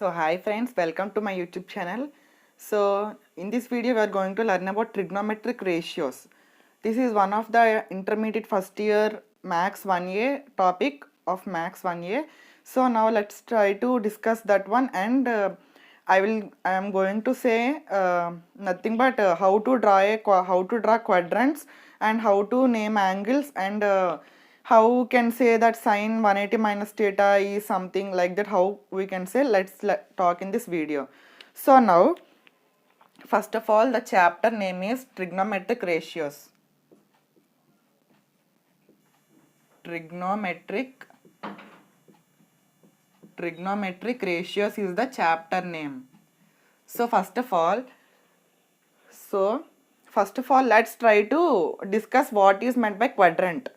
So hi friends, welcome to my YouTube channel. So in this video we are going to learn about trigonometric ratios. This is one of the intermediate first year Max 1A topic of Max 1A. So now let's try to discuss that one, and I am going to say nothing but how to draw quadrants and how to name angles, and how can say that sine 180 minus theta is something like that, how we can say. Let's talk in this video. So now first of all, the chapter name is trigonometric ratios. Trigonometric ratios is the chapter name. So first of all let's try to discuss what is meant by quadrant.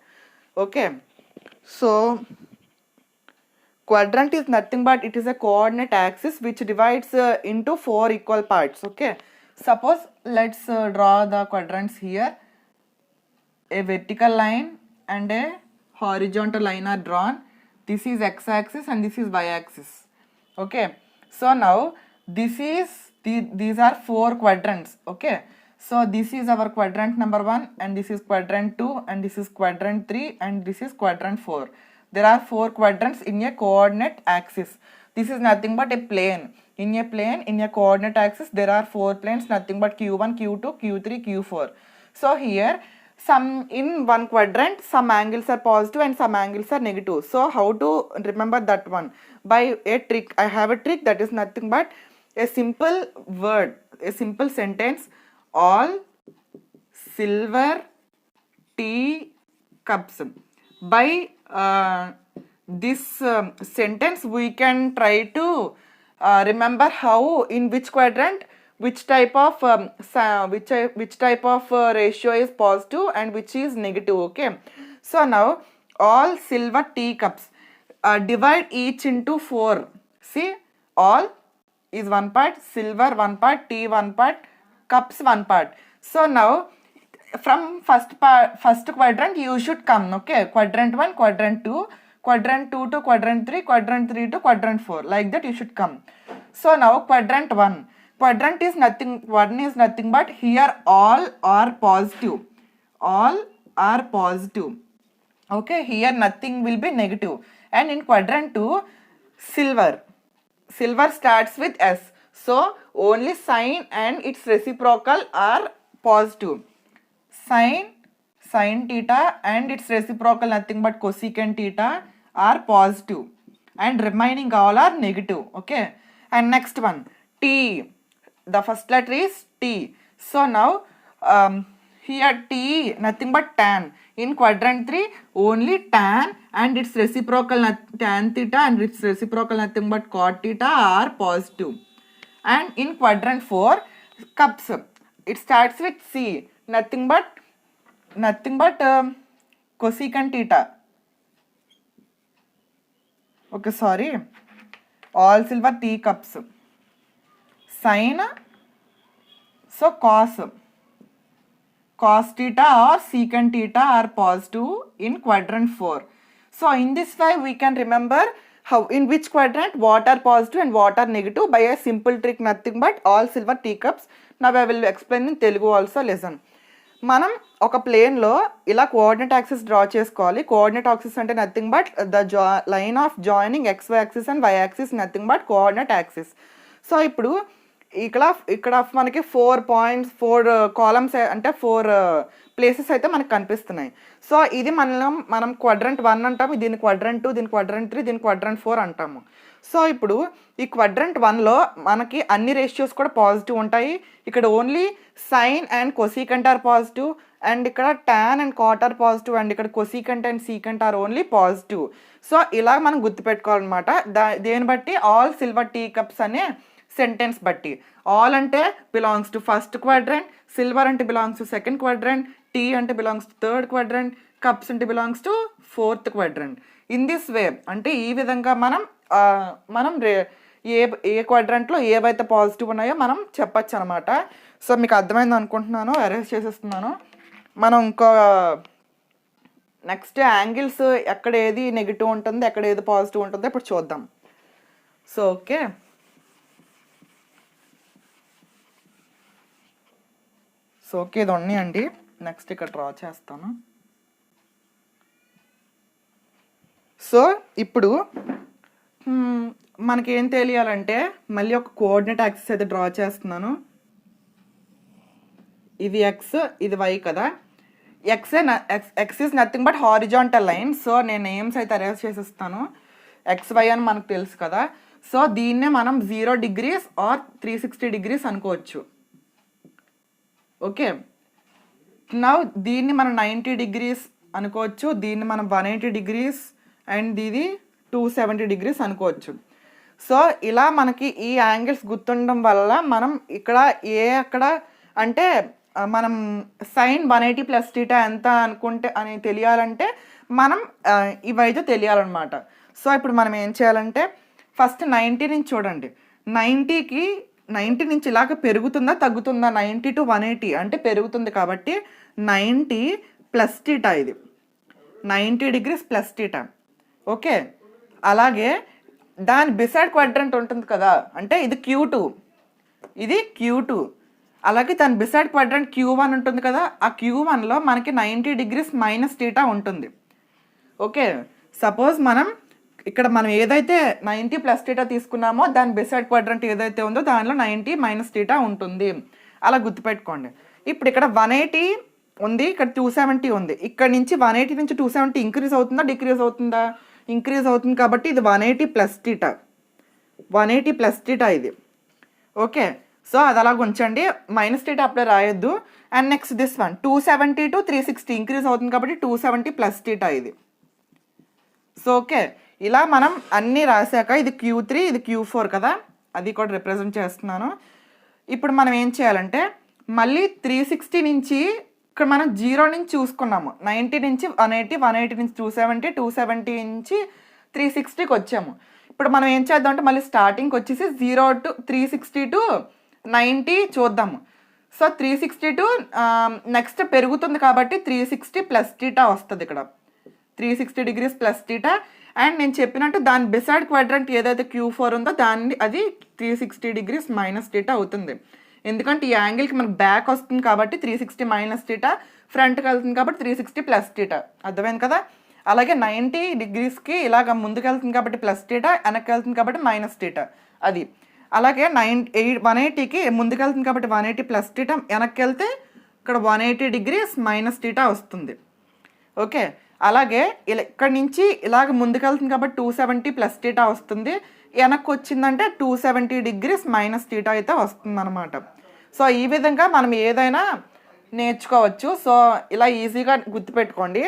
Okay, so quadrant is nothing but it is a coordinate axis which divides into 4 equal parts. Okay, suppose let's draw the quadrants here. A vertical line and a horizontal line are drawn. This is x-axis and this is y-axis. Okay, so now these are 4 quadrants. Okay, so this is our quadrant number 1, and this is quadrant 2, and this is quadrant 3, and this is quadrant 4. There are 4 quadrants in a coordinate axis. This is nothing but a plane. In a plane, in a coordinate axis, there are 4 planes, nothing but q1, q2, q3, q4. So here, in one quadrant, some angles are positive and some angles are negative. So how to remember that one? By a trick. I have a trick that is nothing but a simple word, a simple sentence: all silver tea cups. By this sentence we can try to remember how, in which quadrant, which type of ratio is positive and which is negative. Okay, so now all silver tea cups, divide each into 4. See, all is one part, silver one part, tea one part, cups one part. So now from first quadrant you should come. Okay, quadrant 1, quadrant 2, quadrant 2 to quadrant 3, quadrant 3 to quadrant 4, like that you should come. So now quadrant 1, quadrant is nothing, 1 is nothing but here all are positive, all are positive. Okay, here nothing will be negative. And in quadrant 2, silver starts with S, so only sine and its reciprocal are positive. Sine theta and its reciprocal nothing but cosecant theta are positive, and remaining all are negative. Okay, and next one, T, the first letter is T. So now here T nothing but tan. In quadrant 3 only tan and its reciprocal tan theta and its reciprocal nothing but cot theta are positive. And in quadrant 4, cups, it starts with C, nothing but cosecant theta. Okay, sorry, all silver tea cups, sine, so cos theta or secant theta are positive in quadrant 4. So in this way we can remember how, in which quadrant what are positive and what are negative by a simple trick, nothing but all silver tea cups. Now I will explain in Telugu also. Listen, మనం ఒక ప్లేన్లో ఇలా coordinate axis draw చేసుకోవాలి. Coordinate axis అంటే nothing but the line of joining x axis and y axis, nothing but coordinate axis. So ఇప్పుడు ఇక్కడ మనకి 4 points, 4 columns అంటే 4 ప్లేసెస్ అయితే మనకు కనిపిస్తున్నాయి. సో ఇది మనం క్వాడ్రంట్ 1 అంటాము, దీని క్వాడ్రంట్ 2, దీని క్వాడ్రంట్ 3, దీని క్వాడ్రంట్ 4 అంటాము. సో ఇప్పుడు ఈ క్వాడ్రంట్ 1లో మనకి అన్ని రేషియోస్ కూడా పాజిటివ్ ఉంటాయి. ఇక్కడ only sine and cosecant are positive, and ఇక్కడ tan and cot are positive, and ఇక్కడ cosecant and secant are only positive. So ఇలా మనం గుర్తుపెట్టుకోవాలన్నమాట. దేని బట్టి? ఆల్ సిల్వర్ టీ కప్స్ అనే సెంటెన్స్ బట్టి. ఆల్ అంటే belongs to first quadrant, silver అంటే belongs to second quadrant, tea అంటే belongs to third quadrant, cups అంటే belongs to fourth quadrant. In this way, అంటే ఈ విధంగా మనం ఏ క్వాడ్రంట్లో ఏవైతే పాజిటివ్ ఉన్నాయో మనం చెప్పచ్చు అనమాట. సో మీకు అర్థమైంది అనుకుంటున్నాను, అరేంజ్ చేసేస్తున్నాను. మనం ఇంకో నెక్స్ట్ యాంగిల్స్ ఎక్కడ ఏది నెగిటివ్ ఉంటుంది, ఎక్కడ ఏది పాజిటివ్ ఉంటుందో ఇప్పుడు చూద్దాం. సో ఓకే, సో ఓకే, ఇది ఉన్నాయండి. నెక్స్ట్ ఇక్కడ డ్రా చేస్తాను. సో ఇప్పుడు మనకేం తెలియాలంటే మళ్ళీ ఒక కోఆర్డినేట్ యాక్సిస్ అయితే డ్రా చేస్తున్నాను. ఇది ఎక్స్, ఇది వై కదా. X is nothing but horizontal line. So నేను నేమ్స్ అయితే అరేంజ్ చేసిస్తాను. ఎక్స్ వై అని మనకు తెలుసు కదా. సో దీన్నే మనం 0 degrees ఆర్ 360 degrees అనుకోవచ్చు. ఓకే, నా దీన్ని మనం 90 degrees అనుకోవచ్చు, దీన్ని మనం 180 degrees అండ్ ఇది 270 degrees అనుకోవచ్చు. సో ఇలా మనకి ఈ యాంగిల్స్ గుర్తుండడం వల్ల మనం ఇక్కడ అక్కడ అంటే మనం సైన్ 180 + θ ఎంత అనుకుంటే అని తెలియాలంటే మనం ఇవైతే తెలియాలన్నమాట. సో ఇప్పుడు మనం ఏం చేయాలంటే ఫస్ట్ 90 నుంచి చూడండి. 90 నుంచి ఇలాగ పెరుగుతుందా తగ్గుతుందా? 90 to 180 అంటే పెరుగుతుంది కాబట్టి 90 + θ, ఇది 90 degrees + θ. ఓకే, అలాగే దాని బిసైడ్ క్వాడ్రంట్ ఉంటుంది కదా, అంటే ఇది Q2, ఇది Q2. అలాగే దాని బిసైడ్ క్వాడ్రంట్ Q1 ఉంటుంది కదా, ఆ Q1లో మనకి 90 degrees - θ ఉంటుంది. ఓకే, సపోజ్ ఇక్కడ మనం ఏదైతే 90 + θ తీసుకున్నామో దాని బిసైడ్ క్వాడ్రంట్ ఏదైతే ఉందో దానిలో 90 - θ ఉంటుంది. అలా గుర్తుపెట్టుకోండి. ఇప్పుడు ఇక్కడ 180 ఉంది, ఇక్కడ 270 ఉంది. ఇక్కడ నుంచి 180 నుంచి 270 ఇంక్రీజ్ అవుతుందా డిక్రీజ్ అవుతుందా? ఇంక్రీజ్ అవుతుంది కాబట్టి ఇది 180 + θ, 180 + θ ఇది. ఓకే, సో అది అలాగ ఉంచండి, -θ అప్పుడే రాయొద్దు. And next this one 270 to 360 increase అవుతుంది కాబట్టి 270 + θ ఇది. సో ఓకే, ఇలా మనం అన్నీ రాశాక ఇది Q3, ఇది Q4 కదా, అది కూడా రిప్రజెంట్ చేస్తున్నాను. ఇప్పుడు మనం ఏం చేయాలంటే మళ్ళీ 360 నుంచి ఇక్కడ మనం 0 నుంచి చూసుకున్నాము. 90 నుంచి 180, 180 నుంచి 270, 270 నుంచి 360కి వచ్చాము. ఇప్పుడు మనం ఏం చేద్దాం అంటే మళ్ళీ స్టార్టింగ్కి వచ్చేసి 0 to 360 to 90 చూద్దాము. సో 360 to నెక్స్ట్ పెరుగుతుంది కాబట్టి 360 + θ వస్తుంది. ఇక్కడ 360 degrees + θ. అండ్ నేను చెప్పినట్టు దాని బిసైడ్ క్వాడ్రంట్ ఏదైతే Q4 ఉందో దాన్ని అది 360 degrees - θ అవుతుంది. ఎందుకంటే ఈ యాంగిల్కి మనకు బ్యాక్ వస్తుంది కాబట్టి 360 - θ, ఫ్రంట్కి వెళ్తుంది కాబట్టి 360 + θ. అర్థమైంది కదా. అలాగే 90 degreesకి ఇలాగ ముందుకు వెళ్తుంది కాబట్టి +θ, వెనక్కి వెళ్తుంది కాబట్టి -θ అది. అలాగే 180కి ముందుకు వెళ్తుంది కాబట్టి 180 + θ, వెనక్కి వెళ్తే ఇక్కడ 180 degrees - θ వస్తుంది. ఓకే, అలాగే ఇలా ఇక్కడ నుంచి ఇలాగ ముందుకు వెళ్తుంది కాబట్టి 270 + θ వస్తుంది. వెనక్కి వచ్చిందంటే 270 degrees - θ అయితే వస్తుంది అనమాట. సో ఈ విధంగా మనం ఏదైనా నేర్చుకోవచ్చు. సో ఇలా ఈజీగా గుర్తుపెట్టుకోండి.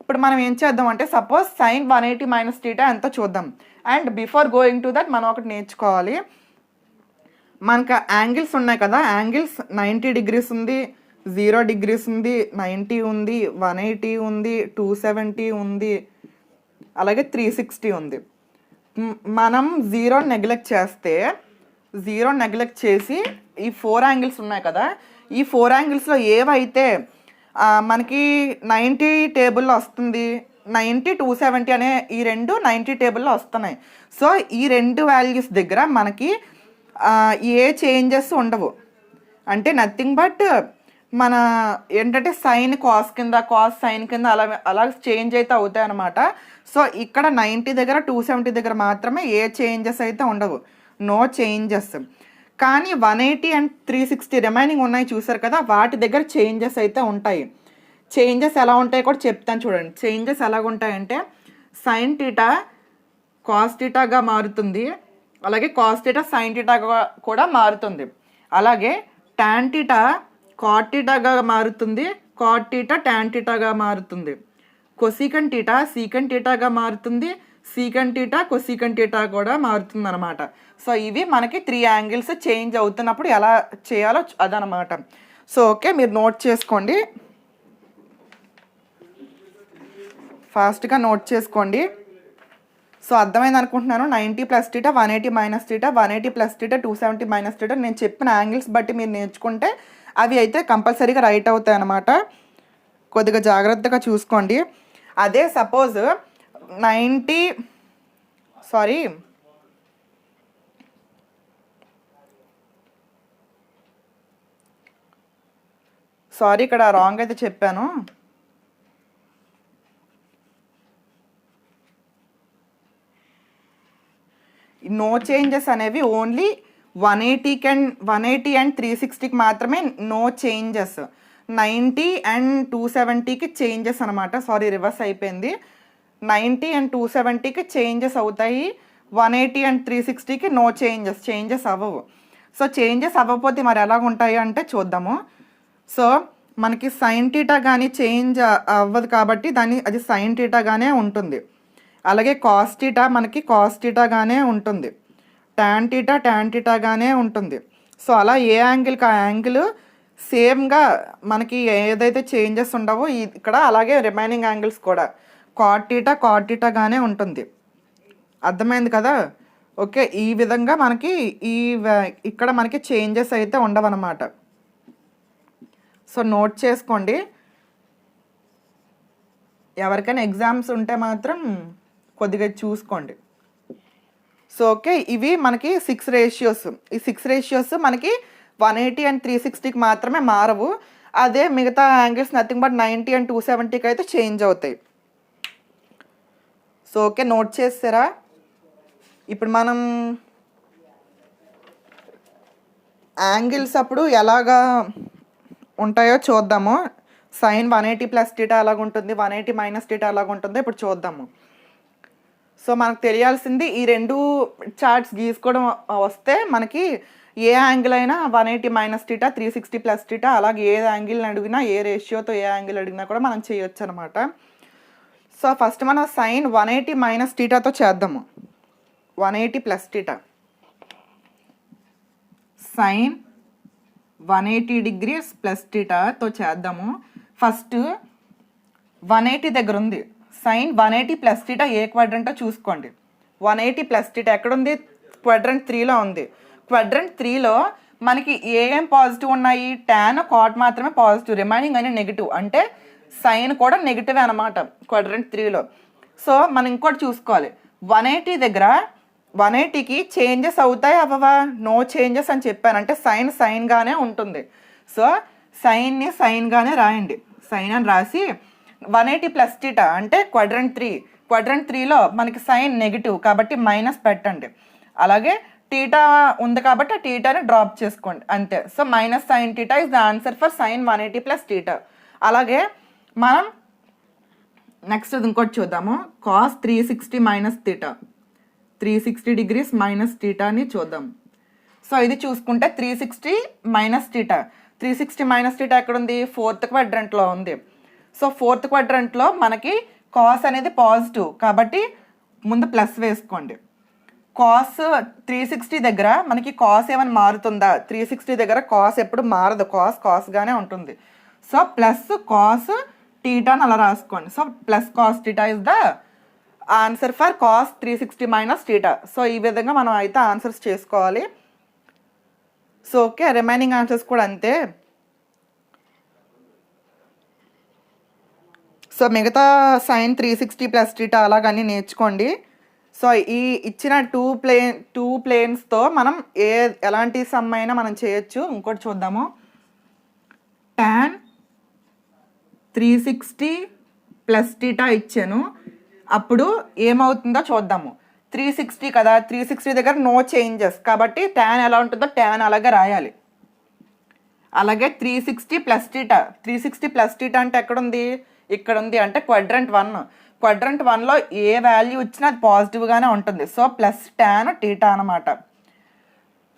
ఇప్పుడు మనం ఏం చేద్దాం అంటే సపోజ్ సైన్ 180 - θ ఎంతో చూద్దాం. And before going to that మనం ఒకటి నేర్చుకోవాలి. మనకు యాంగిల్స్ ఉన్నాయి కదా, యాంగిల్స్ 90 degrees ఉంది, 0 degrees ఉంది, 90 ఉంది, 180 ఉంది, 270 ఉంది, అలాగే 360 ఉంది. మనం 0 నెగ్లెక్ట్ చేసి ఈ 4 యాంగిల్స్ ఉన్నాయి కదా, ఈ 4 యాంగిల్స్లో ఏవైతే మనకి 90 టేబుల్లో వస్తుంది, 90, 270 అనే ఈ రెండు 90 టేబుల్లో వస్తున్నాయి. సో ఈ రెండు వాల్యూస్ దగ్గర మనకి ఏ చేంజెస్ ఉండవు. అంటే నథింగ్ బట్ మన ఏంటంటే సైన్ కాస్ కింద, కాస్ సైన్ కింద అలా చేంజ్ అయితే అవుతాయి అన్నమాట. సో ఇక్కడ 90 దగ్గర 270 దగ్గర మాత్రమే ఏ చేంజెస్ అయితే ఉండవు, నో చేంజెస్. కానీ 180 అండ్ 360 రిమైనింగ్ ఉన్నాయి చూసారు కదా, వాటి దగ్గర చేంజెస్ అయితే ఉంటాయి. చేంజెస్ ఎలా ఉంటాయో కూడా చెప్తాను చూడండి. చేంజెస్ ఎలాగుంటాయంటే సైన్ టీటా కాస్ టీటాగా మారుతుంది, అలాగే కాస్ టీటా సైన్ టీటాగా కూడా మారుతుంది. అలాగే టాన్ టీటా కాట్ టీటాగా మారుతుంది, కాట్ టీటా టాన్ టీటాగా మారుతుంది. కొసీకన్ టీటా సీకన్ టీటాగా మారుతుంది, సీకన్ టీటా కొసీకన్ టీటా కూడా మారుతుంది అనమాట. సో ఇవి మనకి 3 యాంగిల్స్ చేంజ్ అవుతున్నప్పుడు ఎలా చేయాలో అదనమాట. సో ఓకే, మీరు నోట్ చేసుకోండి, ఫాస్ట్గా నోట్ చేసుకోండి. సో అర్థమైంది అనుకుంటున్నాను. 90 + θ, 180 - θ, 180 + θ, 270 - θ నేను చెప్పిన యాంగిల్స్ బట్టి మీరు నేర్చుకుంటే అవి అయితే కంపల్సరీగా రైట్ అవుతాయి అన్నమాట. కొద్దిగా జాగ్రత్తగా చూసుకోండి. అదే సపోజ్ 90 సారీ సారీ ఇక్కడ రాంగ్ అయితే చెప్పాను. నో చేంజెస్ అనేవి ఓన్లీ 180 అండ్ 360కి మాత్రమే నో చేంజెస్. 90 అండ్ 270కి చేంజెస్ అనమాట. సారీ రివర్స్ అయిపోయింది. 90 అండ్ 270కి చేంజెస్ అవుతాయి. 180 అండ్ 360కి నో చేంజెస్ అవ్వవు. సో చేంజెస్ అవ్వకపోతే మరి ఎలా ఉంటాయి అంటే చూద్దాము. సో మనకి సైన్ టీటా కానీ చేంజ్ అవ్వదు కాబట్టి అది సైన్ టీటాగానే ఉంటుంది. అలాగే కాస్ టీటా మనకి కాస్ టీటాగానే ఉంటుంది. ట్యాన్ టీటాగానే ఉంటుంది. సో అలా ఏ యాంగిల్కి ఆ యాంగిల్ సేమ్గా మనకి ఏదైతే చేంజెస్ ఉండవో ఇక్కడ అలాగే రిమైనింగ్ యాంగిల్స్ కూడా కాట్ టీటాగానే ఉంటుంది. అర్థమైంది కదా? ఓకే, ఈ విధంగా మనకి ఇక్కడ మనకి చేంజెస్ అయితే ఉండవన్నమాట. సో నోట్ చేసుకోండి. ఎవరికైనా ఎగ్జామ్స్ ఉంటే మాత్రం కొద్దిగా చూసుకోండి. సో ఓకే, ఇవి మనకి 6 రేషియోస్. ఈ 6 రేషియోస్ మనకి 180 అండ్ 360కి మాత్రమే మారవు. అదే మిగతా యాంగిల్స్ నథింగ్ బట్ 90 అండ్ 270కి అయితే చేంజ్ అవుతాయి. సో ఓకే, నోట్ చేస్తారా? ఇప్పుడు మనం యాంగిల్స్ అప్పుడు ఎలాగా ఉంటాయో చూద్దాము. సైన్ 180 ప్లస్ టీటా అలాగ ఉంటుంది, 180 మైనస్ టీటా అలాగ ఉంటుందో ఇప్పుడు చూద్దాము. సో మనకు తెలియాల్సింది ఈ 2 చార్ట్స్ గీసుకోవడం వస్తే మనకి ఏ యాంగిల్ అయినా 180 మైనస్ టీటా, 360 ప్లస్ టీటా, అలాగే ఏ యాంగిల్ని అడిగినా ఏ రేషియోతో ఏ యాంగిల్ అడిగినా కూడా మనం చేయొచ్చు అనమాట. సో ఫస్ట్ మనం సైన్ 180 మైనస్ టీటాతో చేద్దాము. 180 plus theta sine 180 degrees plus టీటాతో చేద్దాము. ఫస్ట్ 180 దగ్గర ఉంది. సైన్ 180 ప్లస్ టీటా ఏ క్వాడ్రంటో చూసుకోండి. 180 ప్లస్ టీటా ఎక్కడుంది? క్వాడ్రంట్ 3లో ఉంది. క్వాడ్రంట్ 3లో మనకి ఏం పాజిటివ్ ఉన్నాయి? టాన్ కాట్ మాత్రమే పాజిటివ్, రిమైనింగ్ అన్ని నెగిటివ్. అంటే సైన్ కూడా నెగిటివ్ అనమాట క్వాడ్రంట్ 3లో. సో మనం ఇంకోటి చూసుకోవాలి. 180 దగ్గర 180కి చేంజెస్ అవుతాయి అవ్వవా? నో చేంజెస్ అని చెప్పాను. అంటే సైన్గానే ఉంటుంది. సో సైన్ని సైన్గానే రాయండి. సైన్ అని రాసి 180 ప్లస్ టీటా అంటే క్వాడ్రంట్ 3లో మనకి సైన్ నెగిటివ్ కాబట్టి మైనస్ పెట్టండి. అలాగే టీటా ఉంది కాబట్టి ఆ టీటాని డ్రాప్ చేసుకోండి అంతే. So minus sine theta is the answer for sine 180 plus theta. అలాగే మనం నెక్స్ట్ ఇంకోటి చూద్దాము. Cos 360 minus theta, 360 degrees minus టీటాని చూద్దాం. సో ఇది చూసుకుంటే 360 మైనస్ టీటా, 360 మైనస్ టీటా ఎక్కడ ఉంది? 4th క్వాడ్రంట్లో ఉంది. సో 4th క్వాడ్రంట్లో మనకి కాస్ అనేది పాజిటివ్ కాబట్టి ముందు ప్లస్ వేసుకోండి. కాస్ 360 దగ్గర మనకి కాస్ ఏమైనా మారుతుందా? 360 దగ్గర కాస్ ఎప్పుడు మారదు, కాస్గానే ఉంటుంది. సో ప్లస్ కాస్ టీటాని అలా రాసుకోండి. So plus cos theta is the answer for cos 360 minus theta. So ఈ విధంగా మనం అయితే ఆన్సర్స్ చేసుకోవాలి. సో ఓకే, రిమైనింగ్ ఆన్సర్స్ కూడా అంతే. సో మిగతా సైన్ 360 ప్లస్ టీటా అలాగని నేర్చుకోండి. సో ఈ ఇచ్చిన టూ ప్లేన్స్తో మనం ఎలాంటి సమ్ అయినా మనం చేయొచ్చు. ఇంకోటి చూద్దాము. టాన్ 360 ప్లస్ టీటా ఇచ్చాను. అప్పుడు ఏమవుతుందో చూద్దాము. 360 కదా, 360 దగ్గర నో చేంజెస్ కాబట్టి టాన్ ఎలా ఉంటుందో టాన్ అలాగే రాయాలి. అలాగే 360 ప్లస్ టీటా, 360 ప్లస్ టీటా అంటే ఎక్కడుంది? ఇక్కడ ఉంది. అంటే క్వాడ్రంట్ 1లో ఏ వాల్యూ ఇచ్చినా అది పాజిటివ్గానే ఉంటుంది. సో ప్లస్ టాన్ టీటా అనమాట.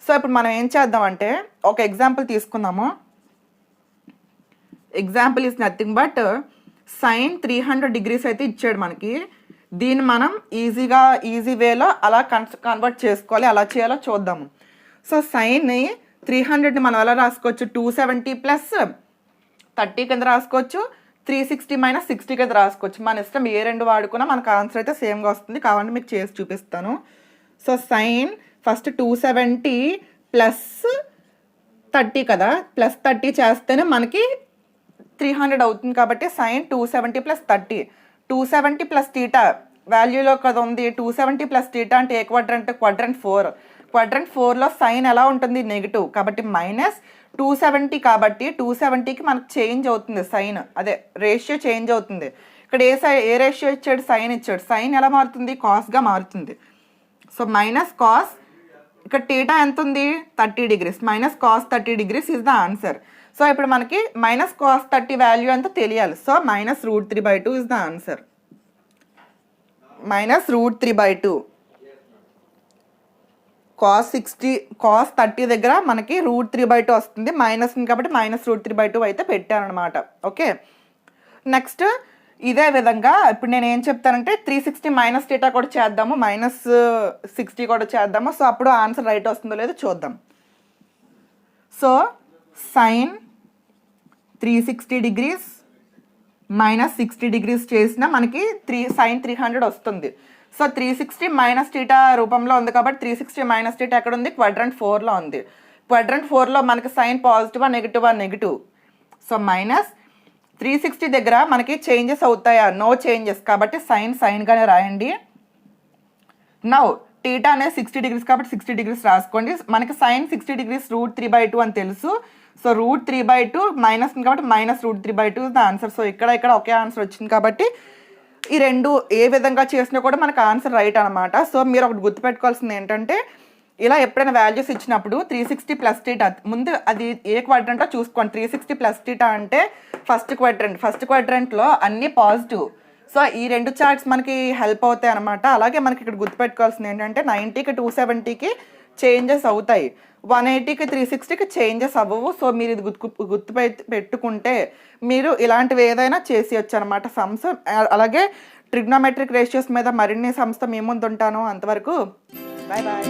సో ఇప్పుడు మనం ఏం చేద్దామంటే ఒక ఎగ్జాంపుల్ తీసుకుందాము. Example is nothing but sine 300 degrees అయితే ఇచ్చాడు మనకి. దీన్ని మనం ఈజీ వేలో అలా కన్వర్ట్ చేసుకోవాలి. అలా చేయాలో చూద్దాము. సో సైన్ని 300ని మనం ఎలా రాసుకోవచ్చు? 270 ప్లస్ 30 కింద రాసుకోవచ్చు, 360 మైనస్ 60 కింద రాసుకోవచ్చు. మన ఇష్టం ఏ రెండు వాడుకున్నా మనకు ఆన్సర్ అయితే సేమ్గా వస్తుంది. కావాలంటే మీకు చేసి చూపిస్తాను. సో సైన్ ఫస్ట్ 270 ప్లస్ 30 కదా, ప్లస్ 30 చేస్తేనే మనకి 300 అవుతుంది. కాబట్టి సైన్ 270 ప్లస్ 30, 270 ప్లస్ టీటా వాల్యూలో కదా ఉంది. 270 ప్లస్ టీటా అంటే ఏ క్వాడ్రంట్? క్వాడ్రంట్ 4. క్వాడ్రంట్ 4లో సైన్ ఎలా ఉంటుంది? నెగిటివ్ కాబట్టి మైనస్ 270 కాబట్టి 270కి మనకు చేంజ్ అవుతుంది సైన్, అదే రేషియో చేంజ్ అవుతుంది. ఇక్కడ ఏ రేషియో ఇచ్చాడు, సైన్ ఇచ్చాడు. సైన్ ఎలా మారుతుంది, కాస్గా మారుతుంది. సో మైనస్ కాస్, ఇక్కడ టీటా ఎంత ఉంది, 30 degrees, minus cos 30 degrees is the answer. So ఇప్పుడు మనకి మైనస్ కాస్ 30 వాల్యూ ఎంత తెలియాలి. So minus √3/2 is the answer. Minus √3/2. Cos 30 దగ్గర మనకి √3/2 వస్తుంది, మైనస్ కాబట్టి మైనస్ √3/2 అయితే పెట్టానమాట. ఓకే, నెక్స్ట్ ఇదే విధంగా ఇప్పుడు నేను ఏం చెప్తానంటే 360 మైనస్ టీటా కూడా చేద్దాము, మైనస్ 60 కూడా చేద్దాము. సో అప్పుడు ఆన్సర్ రైట్ వస్తుందో లేదో చూద్దాం. So sine 360 degrees minus 60 degrees చేసిన మనకి సైన్ 300 వస్తుంది. సో 360 మైనస్ టీటా రూపంలో ఉంది కాబట్టి 360 మైనస్ టీటా ఎక్కడ ఉంది, క్వాడ్రంట్ 4లో ఉంది. క్వాడ్రంట్ 4లో మనకి సైన్ పాజిటివా నెగిటివా, నెగిటివ్. సో మైనస్ 360 దగ్గర మనకి చేంజెస్ అవుతాయా, నో చేంజెస్ కాబట్టి సైన్గానే రాయండి. నౌ టీటా అనేది 60 degrees కాబట్టి 60 degrees రాసుకోండి. మనకి సైన్ 60 degrees √3/2 అని తెలుసు. సో √3/2 మైనస్ కాబట్టి minus √3/2 is the answer. So ఇక్కడ ఒకే ఆన్సర్ వచ్చింది కాబట్టి ఈ రెండు ఏ విధంగా చేసినా కూడా మనకు ఆన్సర్ రైట్ అనమాట. సో మీరు ఒకటి గుర్తుపెట్టుకోవాల్సింది ఏంటంటే ఇలా ఎప్పుడైనా వాల్యూస్ ఇచ్చినప్పుడు 360 ప్లస్ టీటా ముందు అది ఏ క్వాడ్రంటో చూసుకోండి. 360 ప్లస్ టీటా అంటే ఫస్ట్ క్వాడ్రంట్లో అన్నీ పాజిటివ్. సో ఈ రెండు చార్ట్స్ మనకి హెల్ప్ అవుతాయి అనమాట. అలాగే మనకి ఇక్కడ గుర్తుపెట్టుకోవాల్సింది ఏంటంటే 90కి 270కి చేంజెస్ అవుతాయి, 180కి 360కి చేంజెస్ అవ్వవు. సో మీరు ఇది పెట్టుకుంటే మీరు ఇలాంటివి ఏదైనా చేసేయచ్చు అనమాట సమ్స్. అలాగే ట్రిగ్నోమెట్రిక్ రేషియోస్ మీద మరిన్ని సమ్స్తో మీ ముందు ఉంటాను. అంతవరకు బాయ్ బాయ్.